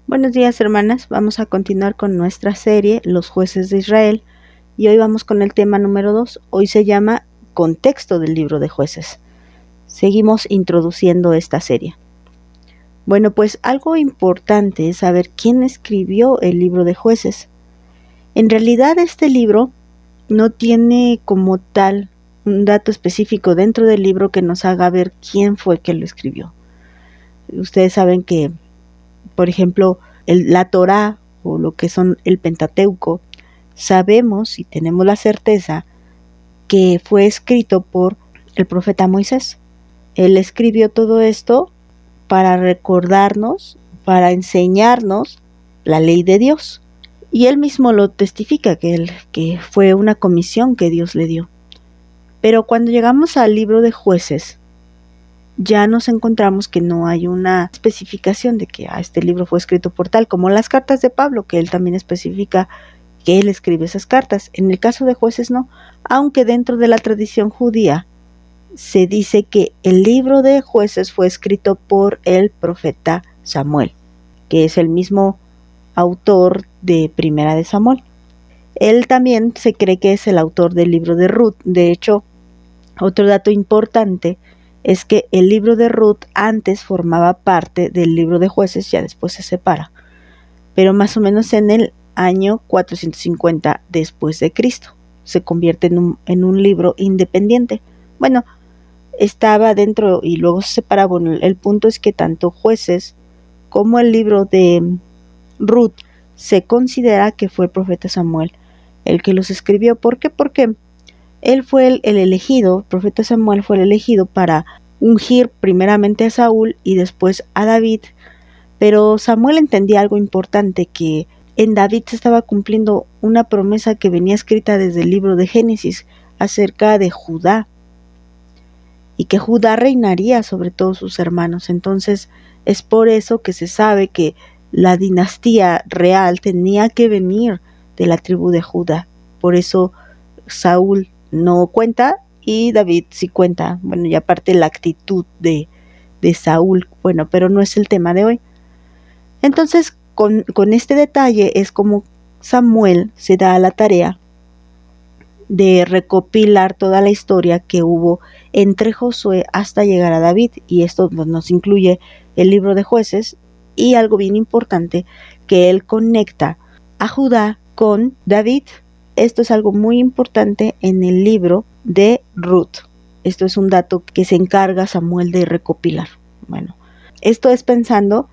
Buenos días, hermanas. Vamos a continuar con nuestra serie Los jueces de Israel y hoy vamos con el tema número 2. Hoy se llama Contexto del libro de jueces. Seguimos introduciendo esta serie. Bueno, pues algo importante es saber quién escribió el libro de jueces. En realidad este libro no tiene como tal un dato específico dentro del libro que nos haga ver quién fue que lo escribió. Ustedes saben que, por ejemplo, la Torá o lo que son el Pentateuco, sabemos y tenemos la certeza que fue escrito por el profeta Moisés. Él escribió todo esto para recordarnos, para enseñarnos la ley de Dios. Y él mismo lo testifica, que fue una comisión que Dios le dio. Pero cuando llegamos al libro de jueces, ya nos encontramos que no hay una especificación de que este libro fue escrito por tal, como las cartas de Pablo, que él también especifica que él escribe esas cartas. En el caso de jueces no, aunque dentro de la tradición judía se dice que el libro de jueces fue escrito por el profeta Samuel, que es el mismo autor de Primera de Samuel. Él también se cree que es el autor del libro de Ruth. De hecho, otro dato importante es que el libro de Ruth antes formaba parte del libro de jueces, ya después se separa, pero más o menos en el año 450 después de Cristo se convierte en un libro independiente. Bueno, estaba dentro y luego se separa. Bueno, el punto es que tanto jueces como el libro de Ruth se considera que fue el profeta Samuel el que los escribió. ¿Por qué? Porque él fue el elegido, el profeta Samuel fue el elegido para ungir primeramente a Saúl y después a David, pero Samuel entendía algo importante, que en David se estaba cumpliendo una promesa que venía escrita desde el libro de Génesis acerca de Judá, y que Judá reinaría sobre todos sus hermanos. Entonces es por eso que se sabe que la dinastía real tenía que venir de la tribu de Judá. Por eso Saúl no cuenta y David sí cuenta. Bueno, y aparte la actitud de Saúl, bueno, pero no es el tema de hoy. Entonces, con este detalle es como Samuel se da a la tarea de recopilar toda la historia que hubo entre Josué hasta llegar a David, y esto pues, nos incluye el libro de jueces y algo bien importante, que él conecta a Judá con David. Esto es algo muy importante en el libro de Ruth. Esto es un dato que se encarga Samuel de recopilar. Bueno, esto es pensando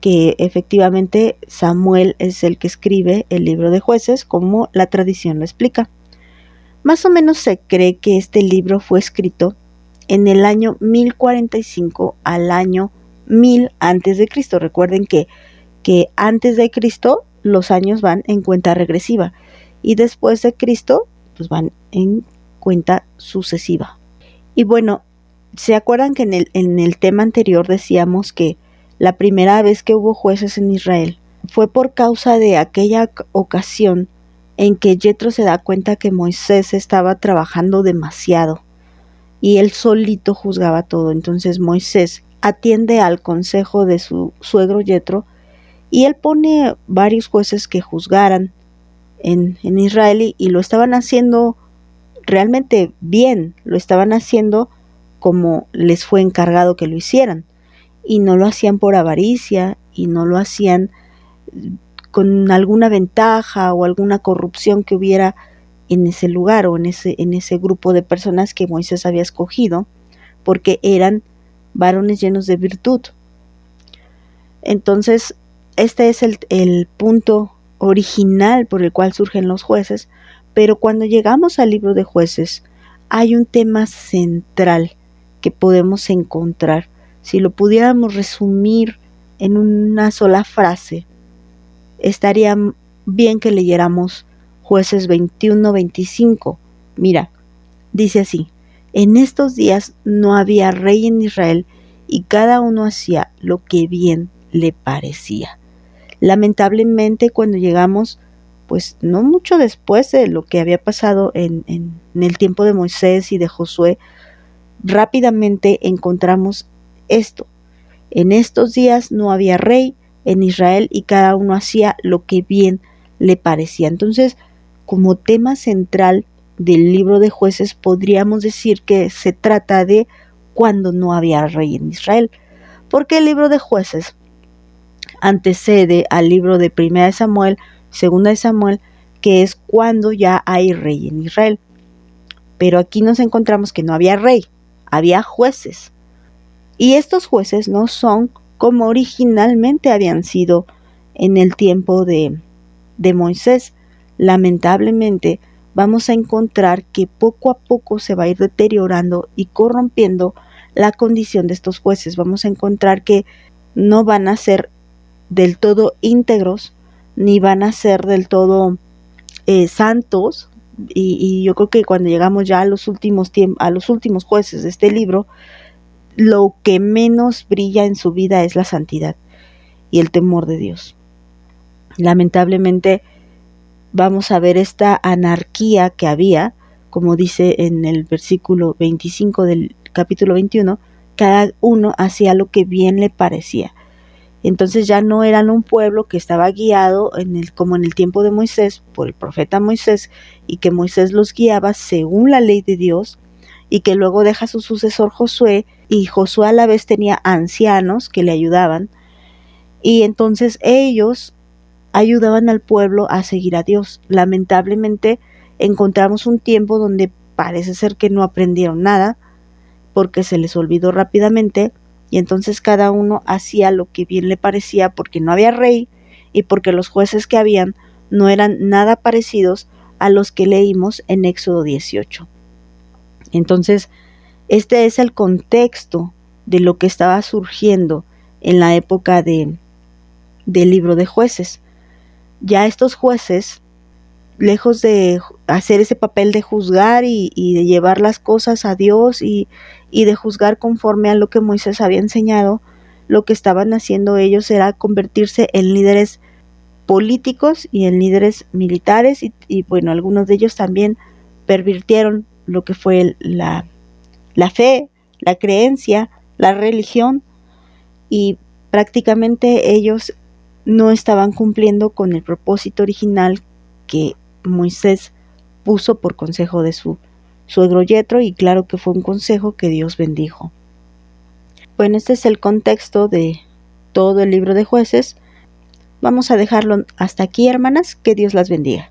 que efectivamente Samuel es el que escribe el libro de jueces, como la tradición lo explica. Más o menos se cree que este libro fue escrito en el año 1045 al año 1000 antes de Cristo. Recuerden que antes de Cristo los años van en cuenta regresiva y después de Cristo pues van en cuenta sucesiva. Y bueno, ¿se acuerdan que en el tema anterior decíamos que la primera vez que hubo jueces en Israel fue por causa de aquella ocasión en que Yetro se da cuenta que Moisés estaba trabajando demasiado y él solito juzgaba todo? Entonces Moisés atiende al consejo de su suegro Yetro y él pone varios jueces que juzgaran en Israel, y lo estaban haciendo realmente bien, lo estaban haciendo como les fue encargado que lo hicieran, y no lo hacían por avaricia y no lo hacían con alguna ventaja o alguna corrupción que hubiera en ese lugar o en ese grupo de personas que Moisés había escogido, porque eran varones llenos de virtud. Entonces, este es el punto original por el cual surgen los jueces, pero cuando llegamos al libro de jueces hay un tema central que podemos encontrar. Si lo pudiéramos resumir en una sola frase, estaría bien que leyéramos Jueces 21-25. Mira, dice así: en estos días no había rey en Israel y cada uno hacía lo que bien le parecía. Lamentablemente, cuando llegamos, pues no mucho después de lo que había pasado en el tiempo de Moisés y de Josué, rápidamente encontramos esto: en estos días no había rey, en Israel y cada uno hacía lo que bien le parecía. Entonces, como tema central del libro de Jueces, podríamos decir que se trata de cuando no había rey en Israel, porque el libro de Jueces antecede al libro de Primera de Samuel, Segunda de Samuel, que es cuando ya hay rey en Israel. Pero aquí nos encontramos que no había rey, había jueces. Y estos jueces no son como originalmente habían sido en el tiempo de Moisés. Lamentablemente, vamos a encontrar que poco a poco se va a ir deteriorando y corrompiendo la condición de estos jueces. Vamos a encontrar que no van a ser del todo íntegros, ni van a ser del todo santos, y yo creo que cuando llegamos ya a los últimos jueces de este libro, lo que menos brilla en su vida es la santidad y el temor de Dios. Lamentablemente vamos a ver esta anarquía que había, como dice en el versículo 25 del capítulo 21, cada uno hacía lo que bien le parecía. Entonces ya no eran un pueblo que estaba guiado como en el tiempo de Moisés, por el profeta Moisés, y que Moisés los guiaba según la ley de Dios, y que luego deja su sucesor Josué, y Josué a la vez tenía ancianos que le ayudaban, y entonces ellos ayudaban al pueblo a seguir a Dios. Lamentablemente encontramos un tiempo donde parece ser que no aprendieron nada, porque se les olvidó rápidamente, y entonces cada uno hacía lo que bien le parecía porque no había rey y porque los jueces que habían no eran nada parecidos a los que leímos en Éxodo 18. Entonces, este es el contexto de lo que estaba surgiendo en la época del libro de Jueces. Ya estos jueces, lejos de hacer ese papel de juzgar y de llevar las cosas a Dios y de juzgar conforme a lo que Moisés había enseñado, lo que estaban haciendo ellos era convertirse en líderes políticos y en líderes militares y bueno, algunos de ellos también pervirtieron lo que fue la fe, la creencia, la religión, y prácticamente ellos no estaban cumpliendo con el propósito original que Moisés puso por consejo de su suegro Yetro, y claro que fue un consejo que Dios bendijo. Bueno, este es el contexto de todo el libro de Jueces. Vamos a dejarlo hasta aquí, hermanas. Que Dios las bendiga.